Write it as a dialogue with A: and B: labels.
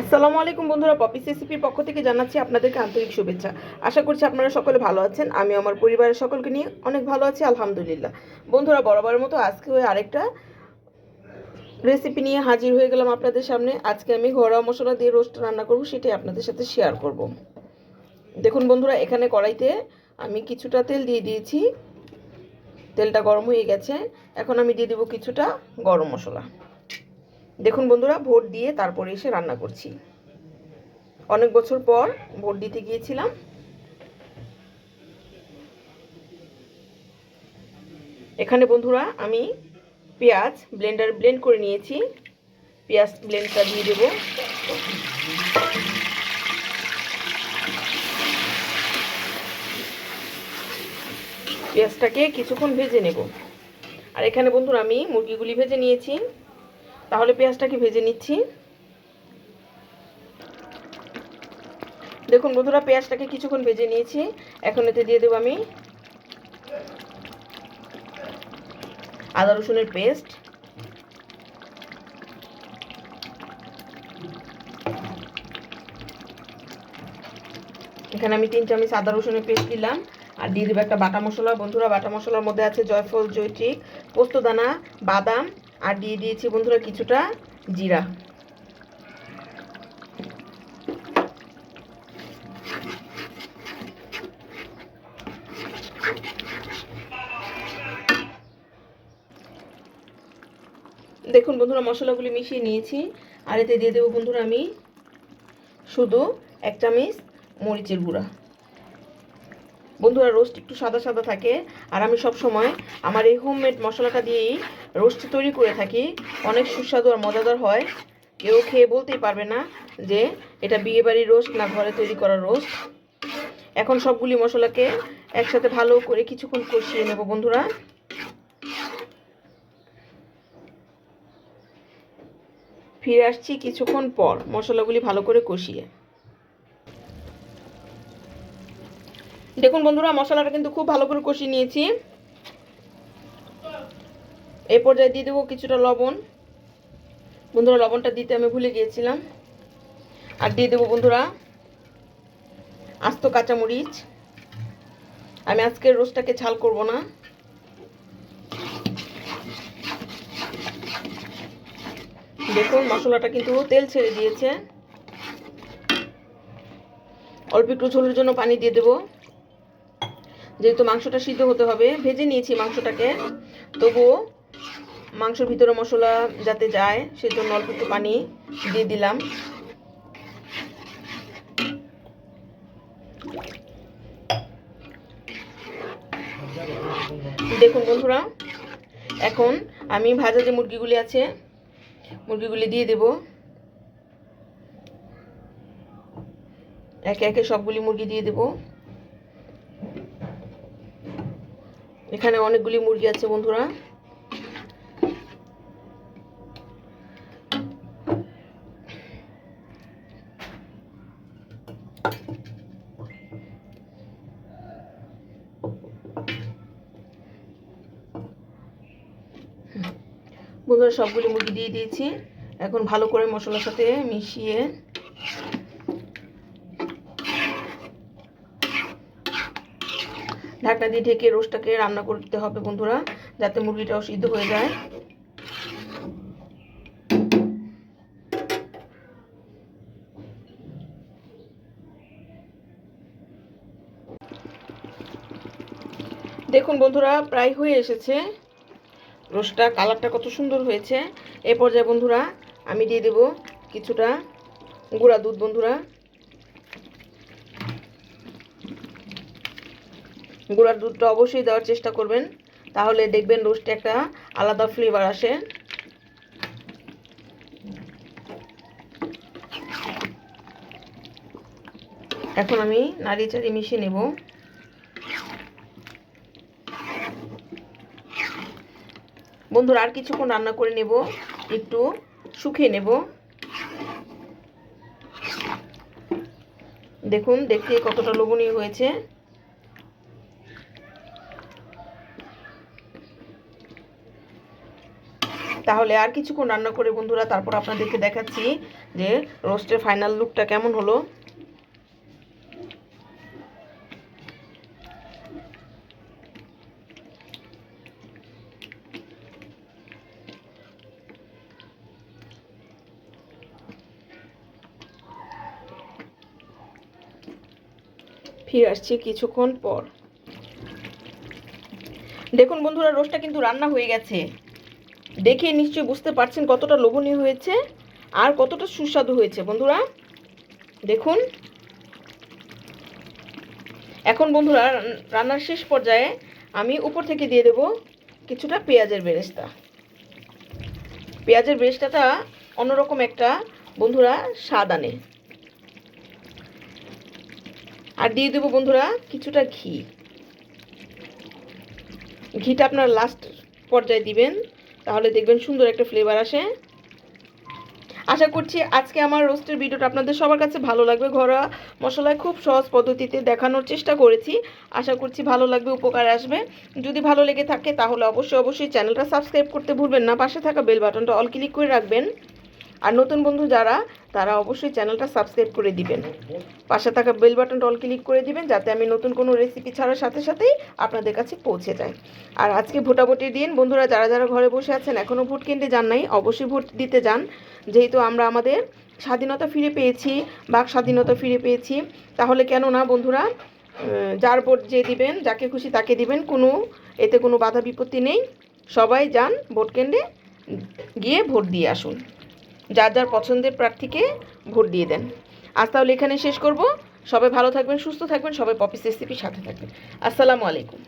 A: আসসালামু আলাইকুম বন্ধুরা, পপিস রেসিপির পক্ষ থেকে জানাচ্ছি আপনাদেরকে আন্তরিক শুভেচ্ছা। আশা করছি আপনারা সকলে ভালো আছেন। আমি আমার পরিবারের সকলকে নিয়ে অনেক ভালো আছি, আলহামদুলিল্লাহ। বন্ধুরা, বরাবরের মতো আজকে আরেকটা রেসিপি নিয়ে হাজির হয়ে গেলাম আপনাদের সামনে। আজকে আমি ঘরোয়া মশলা দিয়ে রোস্ট রান্না করব, সেটাই আপনাদের সাথে শেয়ার করব। দেখুন বন্ধুরা, এখানে কড়াইতে আমি কিছুটা তেল দিয়ে দিয়েছি। তেলটা গরম হয়ে গেছে। এখন আমি দিয়ে দেবো কিছুটা গরম মশলা। দেখুন বন্ধুরা, ভোট দিয়ে তারপরে এসে রান্না করছি। অনেক বছর পর ভোট দিতে গিয়েছিলাম। এখানে বন্ধুরা আমি পেঁয়াজ ব্লেন্ড করে নিয়েছি। পেঁয়াজ ব্লেন্ডটা দিয়ে দেব। পেঁয়াজটাকে কিছুক্ষণ ভেজে নেব। আর এখানে বন্ধুরা আমি মুরগিগুলি ভেজে নিয়েছি। তাহলে পেঁয়াজটাকে ভেজে নিচ্ছি। দেখুন বন্ধুরা, পেঁয়াজটাকে কিছুক্ষণ ভেজে নিয়েছি। এখন এতে দিয়ে দেব আমি আদা রসুনের পেস্ট। এখানে আমি 3 চামচ আদা রসুনের পেস্ট দিলাম। আর দিয়ে দেবো একটা বাটা মশলা। বন্ধুরা, বাটা মশলার মধ্যে আছে জয়ফল, জয়ত্রী, পোস্তদানা, বাদাম, আর দিয়ে দিয়েছি বন্ধুরা কিছুটা জিরা। দেখুন বন্ধুরা, মশলাগুলি মিশিয়ে নিয়েছি। আর এতে দিয়ে দেবো বন্ধুরা আমি শুধু 1 চামচ মরিচের গুঁড়া। বন্ধুরা, রোস্ট একটু সাদা সাদা থাকে। আর আমি সব সময় আমার এই হোমমেড মশলাটা দিয়েই রোস্ট তৈরি করে থাকি। অনেক সুস্বাদু আর মজাদার হয়। কেউ খেয়ে বলতেই পারবে না যে এটা বিয়েবাড়ির রোস্ট না ঘরে তৈরি করা রোস্ট। এখন সবগুলি মশলাকে একসাথে ভালো করে কিছুক্ষণ কষিয়ে নেব বন্ধুরা। ফিরে আসছি কিছুক্ষণ পর মশলাগুলি ভালো করে কষিয়ে। দেখুন বন্ধুরা, মশলাটা কিন্তু খুব ভালো করে কষিয়ে নিয়েছি। এই পর্যায়ে দিয়ে দেবো কিছুটা লবণ। বন্ধুরা, লবণটা দিতে আমি ভুলে গিয়েছিলাম। আর দিয়ে দেবো বন্ধুরা আস্ত কাঁচামরিচ। আমি আজকের রোস্টটাকে ঝাল করব না। দেখুন মশলাটা কিন্তু তেল ছেড়ে দিয়েছে। অল্প একটু ঝোলের জন্য পানি দিয়ে দেবো, যেহেতু মাংসটা সিদ্ধ হতে হবে। ভেজে নিয়েছি মাংসটাকে, তবুও মাংসের ভিতরে মশলা যাতে যায় সেজন্য অল্প একটু পানি দিয়ে দিলাম। দেখুন বন্ধুরা, এখন আমি ভাজা যে মুরগিগুলি আছে মুরগিগুলি দিয়ে দেব। একে একে সবগুলি মুরগি দিয়ে দেব। এখানে অনেকগুলি মুরগি আছে বন্ধুরা। বন্ধুরা, সবগুলি মুরগি দিয়ে দিয়েছি। এখন ভালো করে মশলার সাথে মিশিয়ে ঢাকনা দিয়ে ঢেকে রোস্টটাকে রান্না করতে হবে বন্ধুরা, যাতে মুরগিটাও সিদ্ধ হয়ে যায়। দেখুন বন্ধুরা, প্রায় হয়ে এসেছে। রোস্টটা কালারটা কত সুন্দর হয়েছে। এই পর্যায়ে বন্ধুরা আমি দিয়ে দেব কিছুটা গুঁড়া দুধ। বন্ধুরা, গুঁড়ার দুধটা অবশ্যই দেওয়ার চেষ্টা করবেন, তাহলে দেখবেন রোস্টে একটা আলাদা ফ্লেভার আসে। এখন আমি নাড়িয়ে চাড়িয়ে মিশিয়ে নেব। বন্ধুরা, আর কিছুক্ষণ রান্না করে নেব, একটু শুকিয়ে নেব। দেখুন দেখতে কতটা লোভনীয় হয়েছে। তাহলে আর কিছুক্ষণ রান্না করে বন্ধুরা তারপর আপনাদেরকে দেখাচ্ছি যে রোস্টের ফাইনাল লুকটা কেমন হলো। ফিরে আসছি কিছুক্ষণ পর। দেখুন বন্ধুরা, রোস্টটা কিন্তু রান্না হয়ে গেছে। দেখে নিশ্চয়ই বুঝতে পারছেন কতটা লোভনীয় হয়েছে আর কতটা সুস্বাদু হয়েছে বন্ধুরা। দেখুন, এখন বন্ধুরা রান্নার শেষ পর্যায়ে আমি উপর থেকে দিয়ে দেব কিছুটা পেঁয়াজের বেরেস্তা। পেঁয়াজের বেরেস্তাটা অন্যরকম একটা বন্ধুরা স্বাদ আনে। আর দিয়ে দেবো বন্ধুরা কিছুটা ঘি। ঘিটা আপনার লাস্ট পর্যায়ে দিবেন, তাহলে দেখবেন সুন্দর একটা ফ্লেভার আসে। আশা করছি আজকে আমার রোস্টের ভিডিওটা আপনাদের সবার কাছে ভালো লাগবে। ঘরোয়া মশলায় খুব সহজ পদ্ধতিতে দেখানোর চেষ্টা করেছি। আশা করছি ভালো লাগবে, উপকার আসবে। যদি ভালো লেগে থাকে তাহলে অবশ্যই চ্যানেলটা সাবস্ক্রাইব করতে ভুলবেন না। পাশে থাকা বেল বাটনটা অল ক্লিক করে রাখবেন। আর নতুন বন্ধু যারা, তারা অবশ্যই চ্যানেলটা সাবস্ক্রাইব করে দিবেন। পাশে থাকা বেল বাটনটা অল ক্লিক করে দিবেন, যাতে আমি নতুন কোনো রেসিপি ছাড়ার সাথে সাথেই আপনাদের কাছে পৌঁছে যায়। আর আজকে ভোটাভুটির দিন বন্ধুরা, যারা যারা ঘরে বসে আছেন এখনও ভোট কেন্দ্রে যান নাই, অবশ্যই ভোট দিতে যান। যেহেতু আমরা আমাদের স্বাধীনতা ফিরে পেয়েছি, বাক স্বাধীনতা ফিরে পেয়েছি, তাহলে কেন না বন্ধুরা যার ভোট যে দিবেন, যাকে খুশি তাকে দিবেন, এতে কোনো বাধা বিপত্তি নেই। সবাই যান ভোট কেন্দ্রে, গিয়ে ভোট দিয়ে আসুন। যার যার পছন্দের প্রার্থীকে ভোট দিয়ে দেন। আজ তাহলে এখানে শেষ করব। সবাই ভালো থাকবেন, সুস্থ থাকবেন, সবাই পপিস রেসিপির সাথে থাকবেন। আসসালামু আলাইকুম।